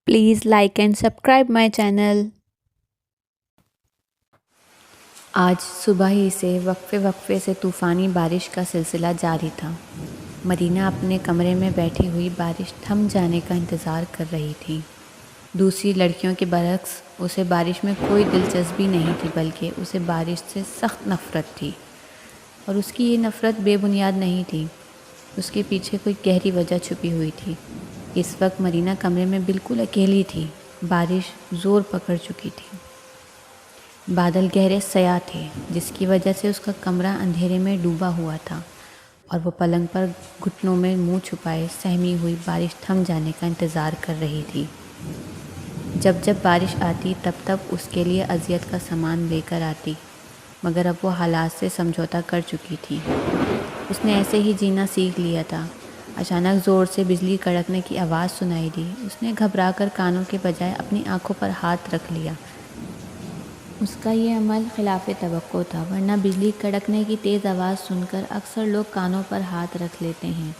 Please like and subscribe my channel. آج صبح ہی سے وقفے سے طوفانی بارش کا سلسلہ جاری تھا۔ مدینہ اپنے کمرے میں بیٹھی ہوئی بارش تھم جانے کا انتظار کر رہی تھی۔ دوسری لڑکیوں کے برعکس اسے بارش میں کوئی دلچسپی نہیں تھی، بلکہ اسے بارش سے سخت نفرت تھی۔ اور اس کی یہ نفرت بے بنیاد نہیں تھی، اس کے پیچھے کوئی گہری وجہ چھپی ہوئی تھی۔ اس وقت مدینہ کمرے میں بالکل اکیلی تھی۔ بارش زور پکڑ چکی تھی۔ بادل گہرے سیاہ تھے، جس کی وجہ سے اس کا کمرہ اندھیرے میں ڈوبا ہوا تھا، اور وہ پلنگ پر گھٹنوں میں منہ چھپائے سہمی ہوئی بارش تھم جانے کا انتظار کر رہی تھی۔ جب بارش آتی تب اس کے لیے اذیت کا سامان لے کر آتی، مگر اب وہ حالات سے سمجھوتا کر چکی تھی۔ اس نے ایسے ہی جینا سیکھ لیا تھا۔ اچانک زور سے بجلی کڑکنے کی آواز سنائی دی۔ اس نے گھبرا کر کانوں کے بجائے اپنی آنکھوں پر ہاتھ رکھ لیا۔ اس کا یہ عمل خلاف توقع تھا، ورنہ بجلی کڑکنے کی تیز آواز سن کر اکثر لوگ کانوں پر ہاتھ رکھ لیتے ہیں،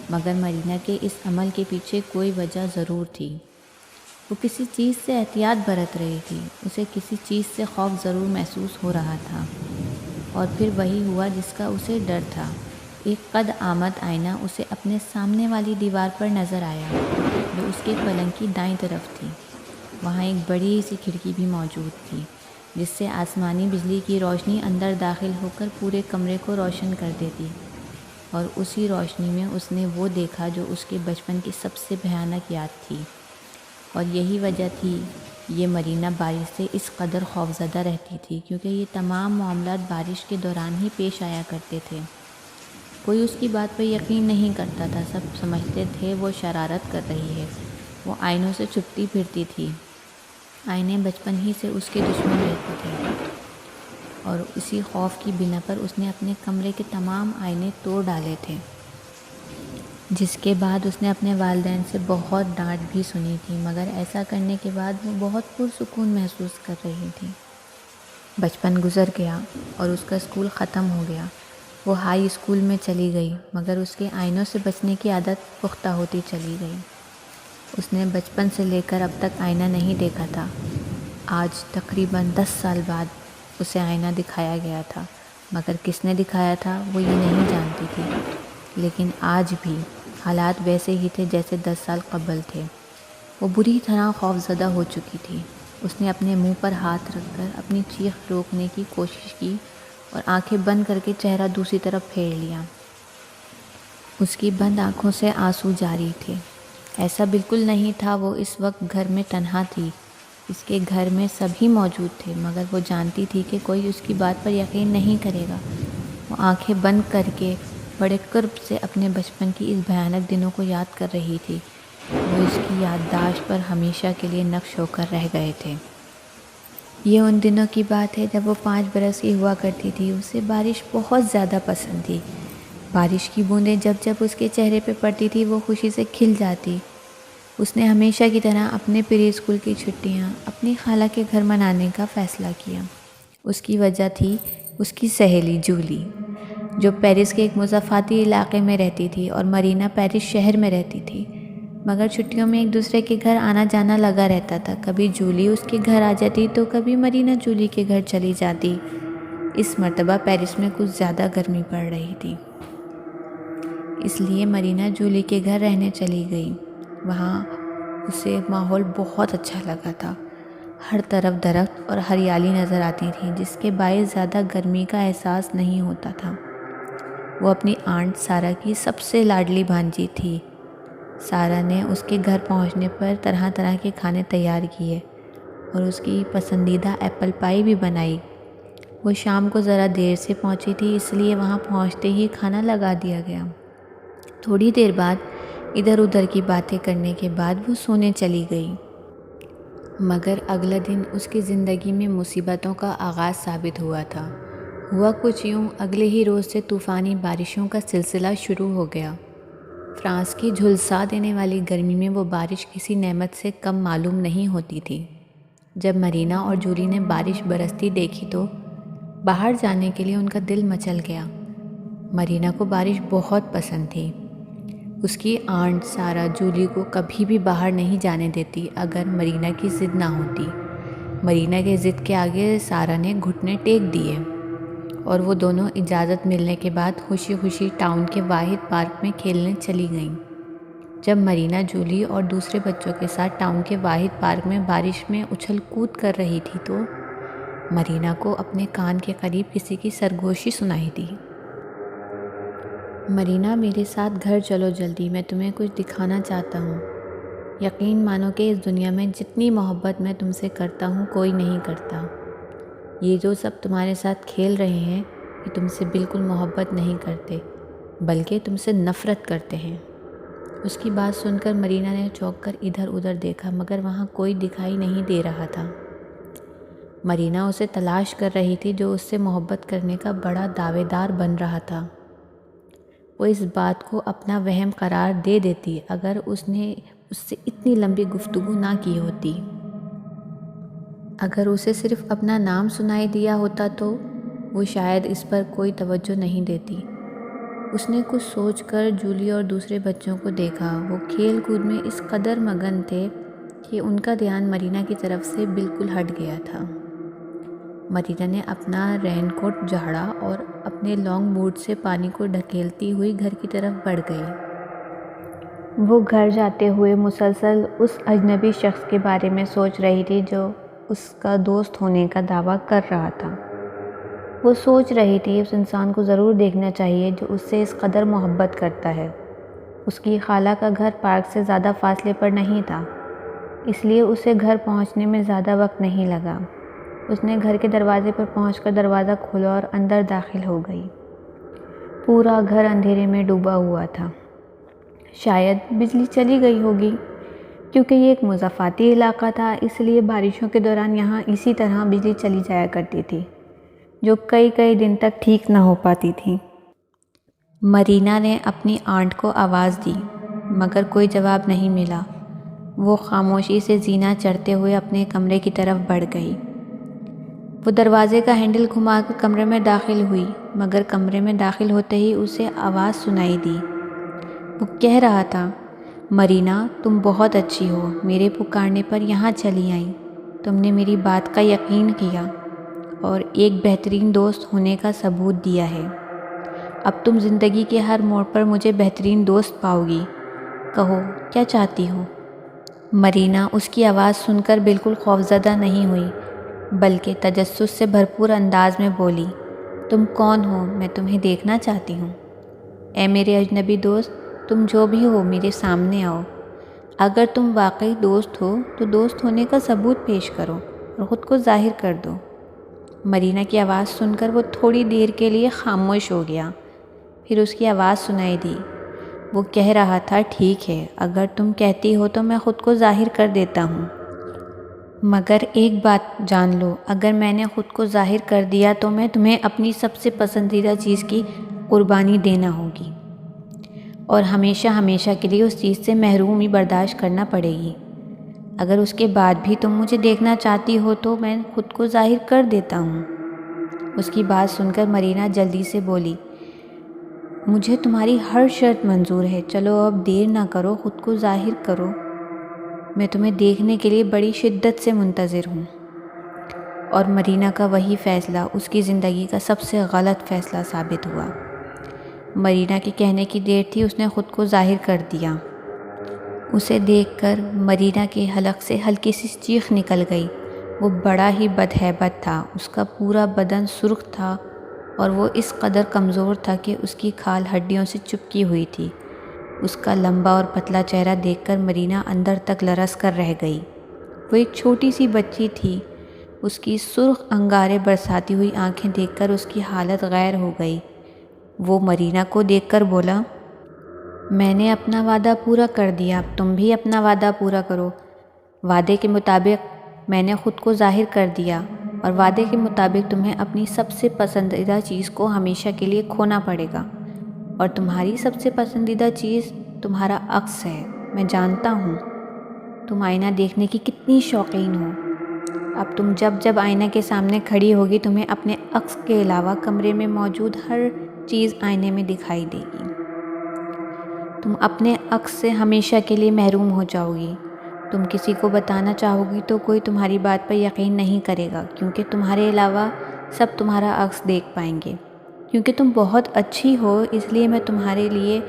مگر مدینہ کے اس عمل کے پیچھے کوئی وجہ ضرور تھی۔ وہ کسی چیز سے احتیاط برت رہی تھی، اسے کسی چیز سے خوف ضرور محسوس ہو رہا تھا، اور پھر وہی ہوا جس کا اسے ڈر تھا۔ ایک قد آمد آئینہ اسے اپنے سامنے والی دیوار پر نظر آیا، جو اس کے پلنگ کی دائیں طرف تھی۔ وہاں ایک بڑی سی کھڑکی بھی موجود تھی، جس سے آسمانی بجلی کی روشنی اندر داخل ہو کر پورے کمرے کو روشن کر دیتی، اور اسی روشنی میں اس نے وہ دیکھا جو اس کے بچپن کی سب سے بھیانک یاد تھی۔ اور یہی وجہ تھی یہ مدینہ بارش سے اس قدر خوفزدہ رہتی تھی، کیونکہ یہ تمام معاملات بارش کے دوران ہی پیش آیا کرتے تھے۔ کوئی اس کی بات پر یقین نہیں کرتا تھا، سب سمجھتے تھے وہ شرارت کر رہی ہے۔ وہ آئینوں سے چھپتی پھرتی تھی۔ آئینے بچپن ہی سے اس کے دشمن رہتے تھے، اور اسی خوف کی بنا پر اس نے اپنے کمرے کے تمام آئینے توڑ ڈالے تھے، جس کے بعد اس نے اپنے والدین سے بہت ڈانٹ بھی سنی تھی، مگر ایسا کرنے کے بعد وہ بہت پرسکون محسوس کر رہی تھی۔ بچپن گزر گیا اور اس کا اسکول ختم ہو گیا۔ وہ ہائی اسکول میں چلی گئی، مگر اس کے آئینوں سے بچنے کی عادت پختہ ہوتی چلی گئی۔ اس نے بچپن سے لے کر اب تک آئینہ نہیں دیکھا تھا۔ آج تقریباً 10 سال بعد اسے آئینہ دکھایا گیا تھا، مگر کس نے دکھایا تھا وہ یہ نہیں جانتی تھی۔ لیکن آج بھی حالات ویسے ہی تھے جیسے 10 سال قبل تھے۔ وہ بری طرح خوفزدہ ہو چکی تھی۔ اس نے اپنے منہ پر ہاتھ رکھ کر اپنی چیخ روکنے کی کوشش کی اور آنکھیں بند کر کے چہرہ دوسری طرف پھیر لیا۔ اس کی بند آنکھوں سے آنسو جاری تھے۔ ایسا بالکل نہیں تھا وہ اس وقت گھر میں تنہا تھی۔ اس کے گھر میں سبھی موجود تھے، مگر وہ جانتی تھی کہ کوئی اس کی بات پر یقین نہیں کرے گا۔ وہ آنکھیں بند کر کے بڑے قرب سے اپنے بچپن کی اس بھیانک دنوں کو یاد کر رہی تھی، جو اس کی یادداشت پر ہمیشہ کے لیے نقش ہو کر رہ گئے تھے۔ یہ ان دنوں کی بات ہے جب وہ 5 برس کی ہوا کرتی تھی۔ اسے بارش بہت زیادہ پسند تھی۔ بارش کی بوندیں جب اس کے چہرے پہ پڑتی تھی وہ خوشی سے کھل جاتی۔ اس نے ہمیشہ کی طرح اپنے پری اسکول کی چھٹیاں اپنی خالہ کے گھر منانے کا فیصلہ کیا۔ اس کی وجہ تھی اس کی سہیلی جولی، جو پیرس کے ایک مضافاتی علاقے میں رہتی تھی اور مدینہ پیرس شہر میں رہتی تھی، مگر چھٹیوں میں ایک دوسرے کے گھر آنا جانا لگا رہتا تھا۔ کبھی جولی اس کے گھر آ جاتی تو کبھی مدینہ جولی کے گھر چلی جاتی۔ اس مرتبہ پیرس میں کچھ زیادہ گرمی پڑ رہی تھی، اس لیے مدینہ جولی کے گھر رہنے چلی گئی۔ وہاں اسے ماحول بہت اچھا لگا تھا۔ ہر طرف درخت اور ہریالی نظر آتی تھی، جس کے باعث زیادہ گرمی کا احساس نہیں ہوتا تھا۔ وہ اپنی آنٹ سارا کی سب سے لاڈلی بھانجی تھی۔ سارا نے اس کے گھر پہنچنے پر طرح طرح کے کھانے تیار کیے اور اس کی پسندیدہ ایپل پائی بھی بنائی۔ وہ شام کو ذرا دیر سے پہنچی تھی، اس لیے وہاں پہنچتے ہی کھانا لگا دیا گیا۔ تھوڑی دیر بعد ادھر ادھر کی باتیں کرنے کے بعد وہ سونے چلی گئی۔ مگر اگلا دن اس کی زندگی میں مصیبتوں کا آغاز ثابت ہوا تھا۔ ہوا کچھ یوں، اگلے ہی روز سے طوفانی بارشوں کا سلسلہ شروع ہو گیا۔ فرانس کی جھلسا دینے والی گرمی میں وہ بارش کسی نعمت سے کم معلوم نہیں ہوتی تھی۔ جب مدینہ اور جولی نے بارش برستی دیکھی تو باہر جانے کے لیے ان کا دل مچل گیا۔ مدینہ کو بارش بہت پسند تھی۔ اس کی آنٹ سارا جولی کو کبھی بھی باہر نہیں جانے دیتی اگر مرینا کی ضد نہ ہوتی۔ مرینا کے ضد کے آگے سارا نے گھٹنے ٹیک دیے اور وہ دونوں اجازت ملنے کے بعد خوشی خوشی ٹاؤن کے واحد پارک میں کھیلنے چلی گئیں۔ جب مرینا جولی اور دوسرے بچوں کے ساتھ ٹاؤن کے واحد پارک میں بارش میں اچھل کود کر رہی تھی تو مرینا کو اپنے کان کے قریب کسی کی سرگوشی سنائی دی۔ مرینا، میرے ساتھ گھر چلو جلدی، میں تمہیں کچھ دکھانا چاہتا ہوں۔ یقین مانو کہ اس دنیا میں جتنی محبت میں تم سے کرتا ہوں کوئی نہیں کرتا۔ یہ جو سب تمہارے ساتھ کھیل رہے ہیں یہ تم سے بالکل محبت نہیں کرتے بلکہ تم سے نفرت کرتے ہیں۔ اس کی بات سن کر مرینا نے چونک کر ادھر ادھر دیکھا مگر وہاں کوئی دکھائی نہیں دے رہا تھا۔ مرینا اسے تلاش کر رہی تھی جو اس سے محبت کرنے کا بڑا دعوے دار بن رہا تھا۔ وہ اس بات کو اپنا وہم قرار دے دیتی اگر اس نے اس سے اتنی لمبی گفتگو نہ کی ہوتی۔ اگر اسے صرف اپنا نام سنائی دیا ہوتا تو وہ شاید اس پر کوئی توجہ نہیں دیتی۔ اس نے کچھ سوچ کر جولی اور دوسرے بچوں کو دیکھا۔ وہ کھیل کود میں اس قدر مگن تھے کہ ان کا دھیان مرینا کی طرف سے بالکل ہٹ گیا تھا۔ مرینا نے اپنا رین کوٹ جھاڑا اور اپنے لانگ بوٹ سے پانی کو ڈھکیلتی ہوئی گھر کی طرف بڑھ گئی۔ وہ گھر جاتے ہوئے مسلسل اس اجنبی شخص کے بارے میں سوچ رہی تھی جو اس کا دوست ہونے کا دعویٰ کر رہا تھا۔ وہ سوچ رہی تھی اس انسان کو ضرور دیکھنا چاہیے جو اس سے اس قدر محبت کرتا ہے۔ اس کی خالہ کا گھر پارک سے زیادہ فاصلے پر نہیں تھا، اس لیے اسے گھر پہنچنے میں زیادہ وقت نہیں لگا۔ اس نے گھر کے دروازے پر پہنچ کر دروازہ کھولا اور اندر داخل ہو گئی۔ پورا گھر اندھیرے میں ڈوبا ہوا تھا۔ شاید بجلی چلی گئی ہوگی کیونکہ یہ ایک مضافاتی علاقہ تھا، اس لیے بارشوں کے دوران یہاں اسی طرح بجلی چلی جایا کرتی تھی جو کئی دن تک ٹھیک نہ ہو پاتی تھی۔ مرینا نے اپنی آنٹ کو آواز دی مگر کوئی جواب نہیں ملا۔ وہ خاموشی سے زینہ چڑھتے ہوئے اپنے کمرے کی طرف بڑھ گئی۔ وہ دروازے کا ہینڈل گھما کر کمرے میں داخل ہوئی مگر کمرے میں داخل ہوتے ہی اسے آواز سنائی دی۔ وہ کہہ رہا تھا، مرینا تم بہت اچھی ہو، میرے پکارنے پر یہاں چلی آئیں، تم نے میری بات کا یقین کیا اور ایک بہترین دوست ہونے کا ثبوت دیا ہے۔ اب تم زندگی کے ہر موڑ پر مجھے بہترین دوست پاؤ گی۔ کہو کیا چاہتی ہو؟ مرینا اس کی آواز سن کر بالکل خوفزدہ نہیں ہوئی بلکہ تجسس سے بھرپور انداز میں بولی، تم کون ہو؟ میں تمہیں دیکھنا چاہتی ہوں۔ اے میرے اجنبی دوست، تم جو بھی ہو میرے سامنے آؤ۔ اگر تم واقعی دوست ہو تو دوست ہونے کا ثبوت پیش کرو اور خود کو ظاہر کر دو۔ مرینا کی آواز سن کر وہ تھوڑی دیر کے لیے خاموش ہو گیا، پھر اس کی آواز سنائی دی۔ وہ کہہ رہا تھا، ٹھیک ہے، اگر تم کہتی ہو تو میں خود کو ظاہر کر دیتا ہوں، مگر ایک بات جان لو، اگر میں نے خود کو ظاہر کر دیا تو میں تمہیں اپنی سب سے پسندیدہ چیز کی قربانی دینا ہوگی اور ہمیشہ ہمیشہ کے لیے اس چیز سے محرومی برداشت کرنا پڑے گی۔ اگر اس کے بعد بھی تم مجھے دیکھنا چاہتی ہو تو میں خود کو ظاہر کر دیتا ہوں۔ اس کی بات سن کر مرینا جلدی سے بولی، مجھے تمہاری ہر شرط منظور ہے، چلو اب دیر نہ کرو، خود کو ظاہر کرو، میں تمہیں دیکھنے کے لیے بڑی شدت سے منتظر ہوں۔ اور مرینا کا وہی فیصلہ اس کی زندگی کا سب سے غلط فیصلہ ثابت ہوا۔ مرینا کے کہنے کی دیر تھی، اس نے خود کو ظاہر کر دیا۔ اسے دیکھ کر مرینا کے حلق سے ہلکی سی چیخ نکل گئی۔ وہ بڑا ہی بدہیبت تھا، اس کا پورا بدن سرخ تھا اور وہ اس قدر کمزور تھا کہ اس کی کھال ہڈیوں سے چپکی ہوئی تھی۔ اس کا لمبا اور پتلا چہرہ دیکھ کر مرینا اندر تک لرز کر رہ گئی۔ وہ ایک چھوٹی سی بچی تھی، اس کی سرخ انگارے برساتی ہوئی آنکھیں دیکھ کر اس کی حالت غیر ہو گئی۔ وہ مرینا کو دیکھ کر بولا، میں نے اپنا وعدہ پورا کر دیا، اب تم بھی اپنا وعدہ پورا کرو۔ وعدے کے مطابق میں نے خود کو ظاہر کر دیا اور وعدے کے مطابق تمہیں اپنی سب سے پسندیدہ چیز کو ہمیشہ کے لیے کھونا پڑے گا، اور تمہاری سب سے پسندیدہ چیز تمہارا عکس ہے۔ میں جانتا ہوں تم آئینہ دیکھنے کی کتنی شوقین ہو۔ اب تم جب آئینہ کے سامنے کھڑی ہوگی تمہیں اپنے عکس کے علاوہ کمرے میں موجود ہر چیز آئینے میں دکھائی دے گی۔ تم اپنے عکس سے ہمیشہ کے لیے محروم ہو جاؤ گی۔ تم کسی کو بتانا چاہو گی تو کوئی تمہاری بات پر یقین نہیں کرے گا، کیونکہ تمہارے علاوہ سب تمہارا عکس دیکھ پائیں گے۔ کیونکہ تم بہت اچھی ہو، اس لیے میں تمہارے لیے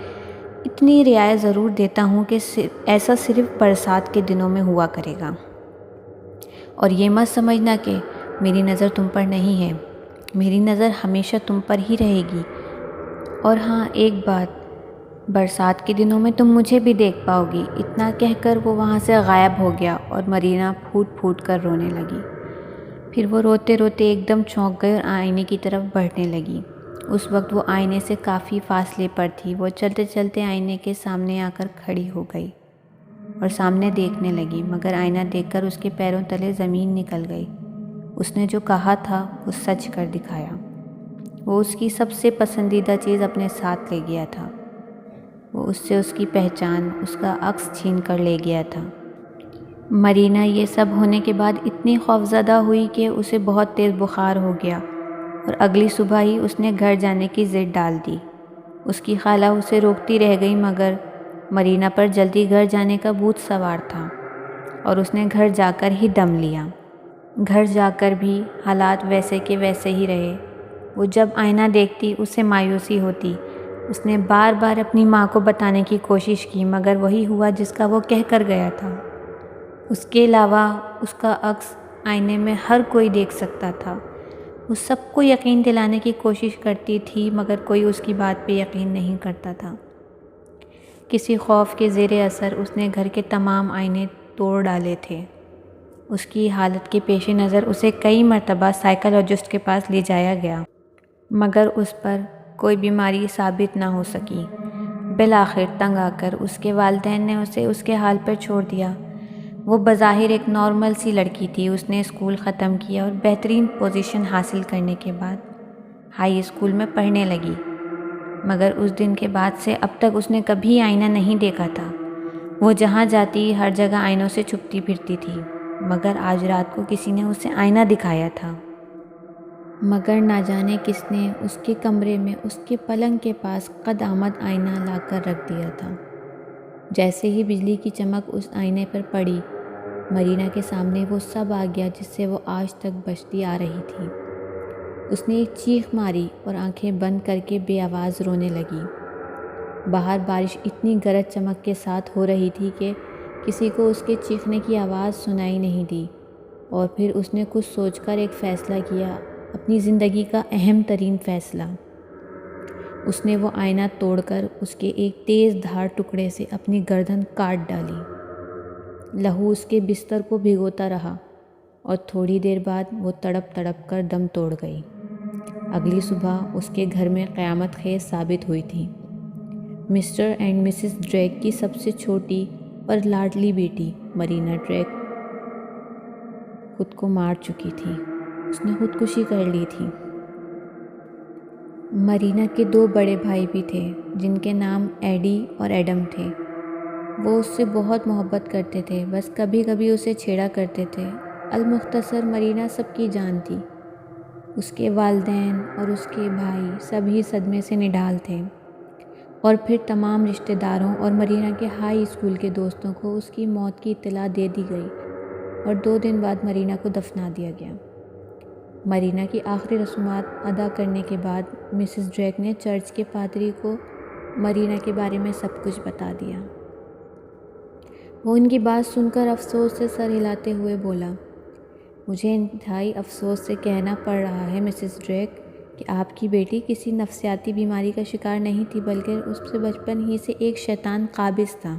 اتنی رعایت ضرور دیتا ہوں کہ ایسا صرف برسات کے دنوں میں ہوا کرے گا۔ اور یہ مت سمجھنا کہ میری نظر تم پر نہیں ہے، میری نظر ہمیشہ تم پر ہی رہے گی۔ اور ہاں ایک بات، برسات کے دنوں میں تم مجھے بھی دیکھ پاؤ گی۔ اتنا کہہ کر وہ وہاں سے غائب ہو گیا اور مرینا پھوٹ پھوٹ کر رونے لگی۔ پھر وہ روتے روتے ایک دم چونک گئی اور آئینے کی طرف بڑھنے لگی۔ اس وقت وہ آئینے سے کافی فاصلے پر تھی۔ وہ چلتے چلتے آئینے کے سامنے آ کر کھڑی ہو گئی اور سامنے دیکھنے لگی، مگر آئینہ دیکھ کر اس کے پیروں تلے زمین نکل گئی۔ اس نے جو کہا تھا وہ سچ کر دکھایا۔ وہ اس کی سب سے پسندیدہ چیز اپنے ساتھ لے گیا تھا۔ وہ اس سے اس کی پہچان، اس کا عکس چھین کر لے گیا تھا۔ مرینا یہ سب ہونے کے بعد اتنی خوفزدہ ہوئی کہ اسے بہت تیز بخار ہو گیا اور اگلی صبح ہی اس نے گھر جانے کی ضد ڈال دی۔ اس کی خالہ اسے روکتی رہ گئی، مگر مرینا پر جلدی گھر جانے کا بھوت سوار تھا اور اس نے گھر جا کر ہی دم لیا۔ گھر جا کر بھی حالات ویسے کے ویسے ہی رہے۔ وہ جب آئینہ دیکھتی اسے مایوسی ہوتی۔ اس نے بار بار اپنی ماں کو بتانے کی کوشش کی، مگر وہی ہوا جس کا وہ کہہ کر گیا تھا۔ اس کے علاوہ اس کا عکس آئینے میں ہر کوئی دیکھ سکتا تھا۔ وہ سب کو یقین دلانے کی کوشش کرتی تھی، مگر کوئی اس کی بات پہ یقین نہیں کرتا تھا۔ کسی خوف کے زیر اثر اس نے گھر کے تمام آئینے توڑ ڈالے تھے۔ اس کی حالت کے پیش نظر اسے کئی مرتبہ سائیکالوجسٹ کے پاس لے جایا گیا، مگر اس پر کوئی بیماری ثابت نہ ہو سکی۔ بالآخر تنگ آ کر اس کے والدین نے اسے اس کے حال پر چھوڑ دیا۔ وہ بظاہر ایک نارمل سی لڑکی تھی۔ اس نے اسکول ختم کیا اور بہترین پوزیشن حاصل کرنے کے بعد ہائی اسکول میں پڑھنے لگی، مگر اس دن کے بعد سے اب تک اس نے کبھی آئینہ نہیں دیکھا تھا۔ وہ جہاں جاتی ہر جگہ آئینوں سے چھپتی پھرتی تھی، مگر آج رات کو کسی نے اسے آئینہ دکھایا تھا۔ مگر نہ جانے کس نے اس کے کمرے میں اس کے پلنگ کے پاس قد آمد آئینہ لا کر رکھ دیا تھا۔ جیسے ہی بجلی کی چمک اس آئینے پر پڑی، مرینا کے سامنے وہ سب آ گیا جس سے وہ آج تک بچتی آ رہی تھی۔ اس نے ایک چیخ ماری اور آنکھیں بند کر کے بے آواز رونے لگی۔ باہر بارش اتنی گرج چمک کے ساتھ ہو رہی تھی کہ کسی کو اس کے چیخنے کی آواز سنائی نہیں دی، اور پھر اس نے کچھ سوچ کر ایک فیصلہ کیا، اپنی زندگی کا اہم ترین فیصلہ۔ اس نے وہ آئینہ توڑ کر اس کے ایک تیز دھار ٹکڑے سے اپنی گردن کاٹ ڈالی۔ لہو اس کے بستر کو بھگوتا رہا اور تھوڑی دیر بعد وہ تڑپ تڑپ کر دم توڑ گئی۔ اگلی صبح اس کے گھر میں قیامت خیز ثابت ہوئی تھی۔ مسٹر اینڈ مسز ڈریک کی سب سے چھوٹی اور لاڈلی بیٹی مرینا ڈریک خود کو مار چکی تھی۔ اس نے خودکشی کر لی تھی۔ مرینا کے دو بڑے بھائی بھی تھے جن کے نام ایڈی اور ایڈم تھے۔ وہ اس سے بہت محبت کرتے تھے، بس کبھی کبھی اسے چھیڑا کرتے تھے۔ المختصر مرینا سب کی جان تھی۔ اس کے والدین اور اس کے بھائی سبھی صدمے سے نڈھال تھے، اور پھر تمام رشتہ داروں اور مرینا کے ہائی اسکول کے دوستوں کو اس کی موت کی اطلاع دے دی گئی اور 2 دن بعد مرینا کو دفنا دیا گیا۔ مرینا کی آخری رسومات ادا کرنے کے بعد مسز ڈریک نے چرچ کے پادری کو مرینا کے بارے میں سب کچھ بتا دیا۔ وہ ان کی بات سن کر افسوس سے سر ہلاتے ہوئے بولا، مجھے انتہائی افسوس سے کہنا پڑ رہا ہے مسز ڈریک کہ آپ کی بیٹی کسی نفسیاتی بیماری کا شکار نہیں تھی، بلکہ اس سے بچپن ہی سے ایک شیطان قابض تھا۔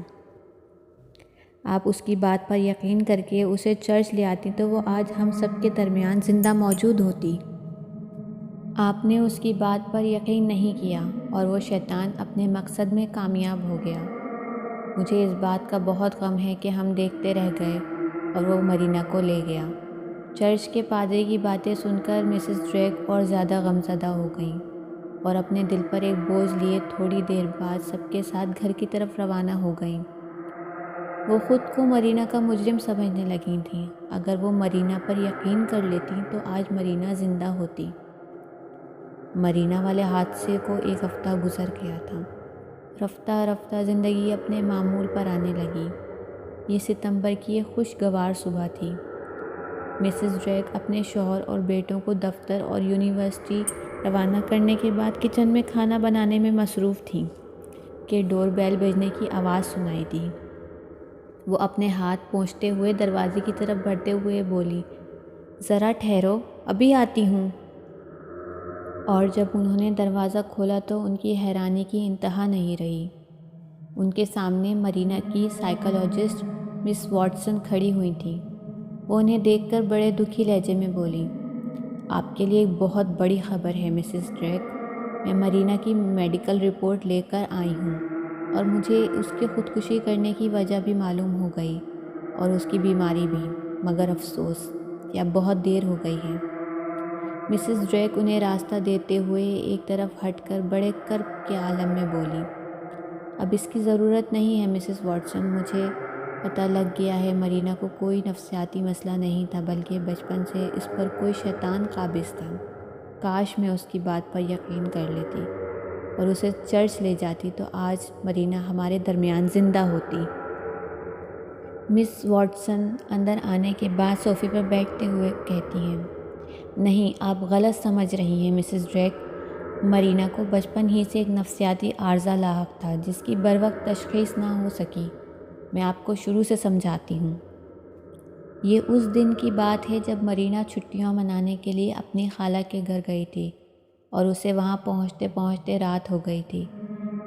آپ اس کی بات پر یقین کر کے اسے چرچ لے آتی تو وہ آج ہم سب کے درمیان زندہ موجود ہوتی۔ آپ نے اس کی بات پر یقین نہیں کیا اور وہ شیطان اپنے مقصد میں کامیاب ہو گیا۔ مجھے اس بات کا بہت غم ہے کہ ہم دیکھتے رہ گئے اور وہ مرینا کو لے گیا۔ چرچ کے پادری کی باتیں سن کر مسز ڈریک اور زیادہ غمزدہ ہو گئیں اور اپنے دل پر ایک بوجھ لیے تھوڑی دیر بعد سب کے ساتھ گھر کی طرف روانہ ہو گئیں۔ وہ خود کو مرینا کا مجرم سمجھنے لگی تھیں۔ اگر وہ مرینا پر یقین کر لیتی تو آج مرینا زندہ ہوتی۔ مرینا والے حادثے کو 1 ہفتہ گزر گیا تھا۔ رفتہ رفتہ زندگی اپنے معمول پر آنے لگی۔ یہ ستمبر کی ایک خوشگوار صبح تھی۔ مسز ڈریک اپنے شوہر اور بیٹوں کو دفتر اور یونیورسٹی روانہ کرنے کے بعد کچن میں کھانا بنانے میں مصروف تھیں کہ ڈور بیل بجنے کی آواز سنائی دی۔ وہ اپنے ہاتھ پونچھتے ہوئے دروازے کی طرف بڑھتے ہوئے بولی، ذرا ٹھہرو، ابھی آتی ہوں۔ اور جب انہوں نے دروازہ کھولا تو ان کی حیرانی کی انتہا نہیں رہی۔ ان کے سامنے مرینا کی سائیکالوجسٹ مس واٹسن کھڑی ہوئی تھیں۔ وہ انہیں دیکھ کر بڑے دکھی لہجے میں بولی، آپ کے لیے ایک بہت بڑی خبر ہے مسز ڈریک۔ میں مرینا کی میڈیکل رپورٹ لے کر آئی ہوں اور مجھے اس کی خودکشی کرنے کی وجہ بھی معلوم ہو گئی اور اس کی بیماری بھی، مگر افسوس کہ اب بہت دیر ہو گئی ہے۔ مسز ڈریک انہیں راستہ دیتے ہوئے ایک طرف ہٹ کر بڑے کرب کے عالم میں بولی، اب اس کی ضرورت نہیں ہے مسز واٹسن، مجھے پتہ لگ گیا ہے مرینا کو کوئی نفسیاتی مسئلہ نہیں تھا بلکہ بچپن سے اس پر کوئی شیطان قابض تھا۔ کاش میں اس کی بات پر یقین کر لیتی اور اسے چرچ لے جاتی تو آج مرینا ہمارے درمیان زندہ ہوتی۔ مس واٹسن اندر آنے کے بعد صوفے پر بیٹھتے ہوئے کہتی ہیں، نہیں، آپ غلط سمجھ رہی ہیں مسز ڈریک، مرینا کو بچپن ہی سے ایک نفسیاتی عارضہ لاحق تھا جس کی بروقت تشخیص نہ ہو سکی۔ میں آپ کو شروع سے سمجھاتی ہوں۔ یہ اس دن کی بات ہے جب مرینا چھٹیاں منانے کے لیے اپنی خالہ کے گھر گئی تھی اور اسے وہاں پہنچتے پہنچتے رات ہو گئی تھی۔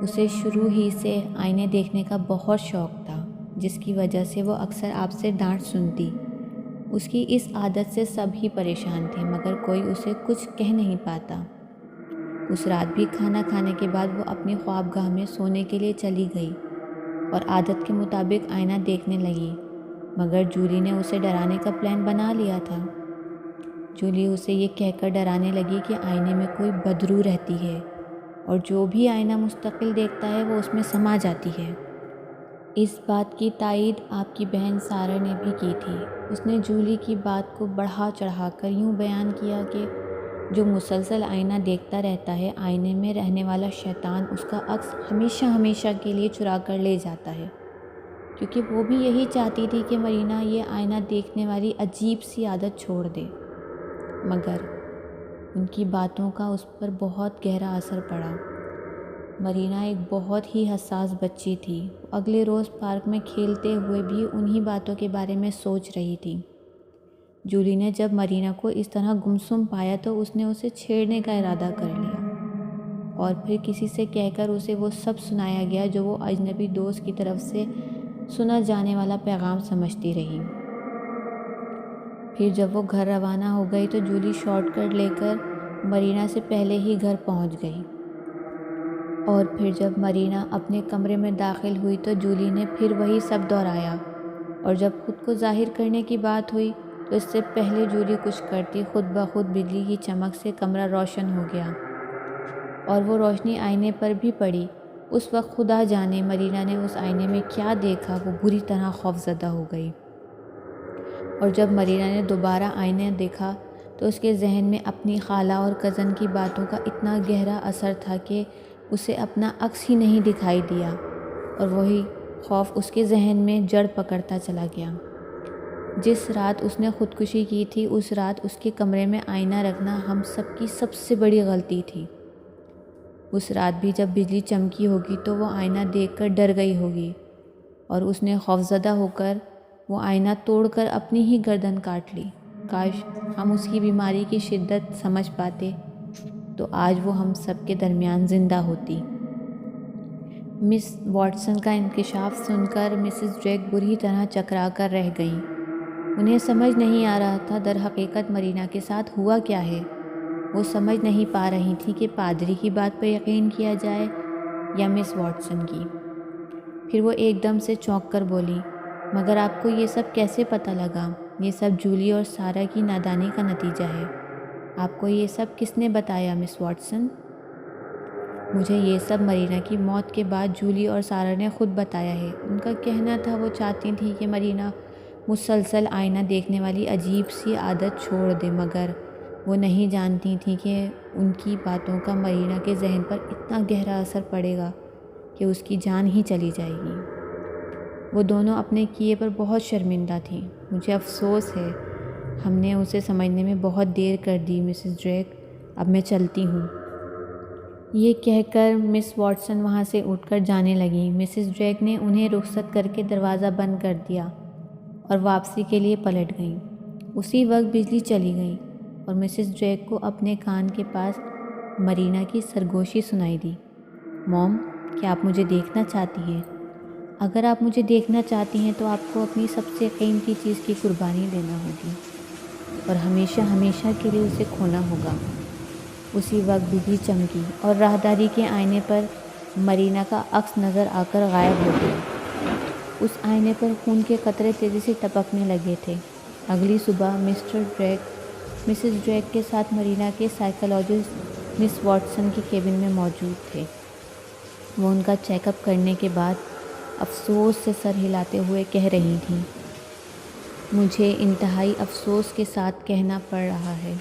اسے شروع ہی سے آئینے دیکھنے کا بہت شوق تھا، جس کی وجہ سے وہ اکثر آپ سے ڈانٹ سنتی۔ اس کی اس عادت سے سب ہی پریشان تھے مگر کوئی اسے کچھ کہہ نہیں پاتا۔ اس رات بھی کھانا کھانے کے بعد وہ اپنی خوابگاہ میں سونے کے لیے چلی گئی اور عادت کے مطابق آئینہ دیکھنے لگی، مگر جولی نے اسے ڈرانے کا پلان بنا لیا تھا۔ جولی اسے یہ کہہ کر ڈرانے لگی کہ آئینے میں کوئی بدرو رہتی ہے اور جو بھی آئینہ مستقل دیکھتا ہے وہ اس میں سما جاتی ہے۔ اس بات کی تائید آپ کی بہن سارہ نے بھی کی تھی۔ اس نے جولی کی بات کو بڑھا چڑھا کر یوں بیان کیا کہ جو مسلسل آئینہ دیکھتا رہتا ہے، آئینے میں رہنے والا شیطان اس کا عکس ہمیشہ ہمیشہ کے لیے چرا کر لے جاتا ہے، کیونکہ وہ بھی یہی چاہتی تھی کہ مرینا یہ آئینہ دیکھنے والی عجیب سی عادت چھوڑ دے، مگر ان کی باتوں کا اس پر بہت گہرا اثر پڑا۔ مرینا ایک بہت ہی حساس بچی تھی۔ وہ اگلے روز پارک میں کھیلتے ہوئے بھی انہی باتوں کے بارے میں سوچ رہی تھی۔ جولی نے جب مرینا کو اس طرح گمسم پایا تو اس نے اسے چھیڑنے کا ارادہ کر لیا اور پھر کسی سے کہہ کر اسے وہ سب سنایا گیا جو وہ اجنبی دوست کی طرف سے سنا جانے والا پیغام سمجھتی رہی۔ پھر جب وہ گھر روانہ ہو گئی تو جولی شارٹ کٹ لے کر مرینا سے پہلے ہی گھر پہنچ گئی، اور پھر جب مرینا اپنے کمرے میں داخل ہوئی تو جولی نے پھر وہی سب دہرایا، اور جب خود کو ظاہر کرنے کی بات ہوئی تو اس سے پہلے جولی کچھ کرتی خود بخود بجلی کی چمک سے کمرہ روشن ہو گیا اور وہ روشنی آئینے پر بھی پڑی۔ اس وقت خدا جانے مرینا نے اس آئینے میں کیا دیکھا، وہ بری طرح خوفزدہ ہو گئی، اور جب مرینا نے دوبارہ آئینہ دیکھا تو اس کے ذہن میں اپنی خالہ اور کزن کی باتوں کا اتنا گہرا اثر تھا کہ اسے اپنا عکس ہی نہیں دکھائی دیا، اور وہی خوف اس کے ذہن میں جڑ پکڑتا چلا گیا۔ جس رات اس نے خودکشی کی تھی اس رات اس کے کمرے میں آئینہ رکھنا ہم سب کی سب سے بڑی غلطی تھی۔ اس رات بھی جب بجلی چمکی ہوگی تو وہ آئینہ دیکھ کر ڈر گئی ہوگی اور اس نے خوفزدہ ہو کر وہ آئینہ توڑ کر اپنی ہی گردن کاٹ لی۔ کاش ہم اس کی بیماری کی شدت سمجھ پاتے تو آج وہ ہم سب کے درمیان زندہ ہوتی۔ مس واٹسن کا انکشاف سن کر مسز ڈریک بری طرح چکرا کر رہ گئیں۔ انہیں سمجھ نہیں آ رہا تھا در حقیقت مرینا کے ساتھ ہوا کیا ہے۔ وہ سمجھ نہیں پا رہی تھی کہ پادری کی بات پر یقین کیا جائے یا مس واٹسن کی۔ پھر وہ ایک دم سے چونک کر بولی، مگر آپ کو یہ سب کیسے پتہ لگا؟ یہ سب جولی اور سارہ کی نادانی کا نتیجہ ہے۔ آپ کو یہ سب کس نے بتایا مس واٹسن؟ مجھے یہ سب مرینا کی موت کے بعد جولی اور سارہ نے خود بتایا ہے۔ ان کا کہنا تھا وہ چاہتی تھی کہ مرینا مسلسل آئینہ دیکھنے والی عجیب سی عادت چھوڑ دے، مگر وہ نہیں جانتی تھی کہ ان کی باتوں کا مرینا کے ذہن پر اتنا گہرا اثر پڑے گا کہ اس کی جان ہی چلی جائے گی۔ وہ دونوں اپنے کیے پر بہت شرمندہ تھیں۔ مجھے افسوس ہے، ہم نے اسے سمجھنے میں بہت دیر کر دی مسز ڈریک، اب میں چلتی ہوں۔ یہ کہہ کر مس واٹسن وہاں سے اٹھ کر جانے لگیں۔ مسز ڈریک نے انہیں رخصت کر کے دروازہ بند کر دیا اور واپسی کے لیے پلٹ گئیں۔ اسی وقت بجلی چلی گئی اور مسز ڈریک کو اپنے کان کے پاس مرینا کی سرگوشی سنائی دی۔ موم، کیا آپ مجھے دیکھنا چاہتی ہیں؟ اگر آپ مجھے دیکھنا چاہتی ہیں تو آپ کو اپنی سب سے قیمتی چیز کی قربانی دینا ہوگی اور ہمیشہ ہمیشہ کے لیے اسے کھونا ہوگا۔ اسی وقت بجلی چمکی اور راہداری کے آئینے پر مرینا کا عکس نظر آ کر غائب ہو گیا۔ اس آئینے پر خون کے قطرے تیزی سے ٹپکنے لگے تھے۔ اگلی صبح مسز ڈریک کے ساتھ مرینا کے سائیکالوجسٹ مس واٹسن کے کیبن میں موجود تھے۔ وہ ان کا چیک اپ کرنے کے بعد افسوس سے سر ہلاتے ہوئے کہہ رہی تھیں، مجھے انتہائی افسوس کے ساتھ کہنا پڑ رہا ہے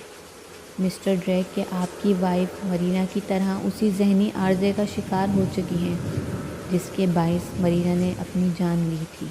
مسٹر ڈریک کہ آپ کی وائف مرینا کی طرح اسی ذہنی عارضے کا شکار ہو چکی ہیں جس کے باعث مرینا نے اپنی جان لی تھی۔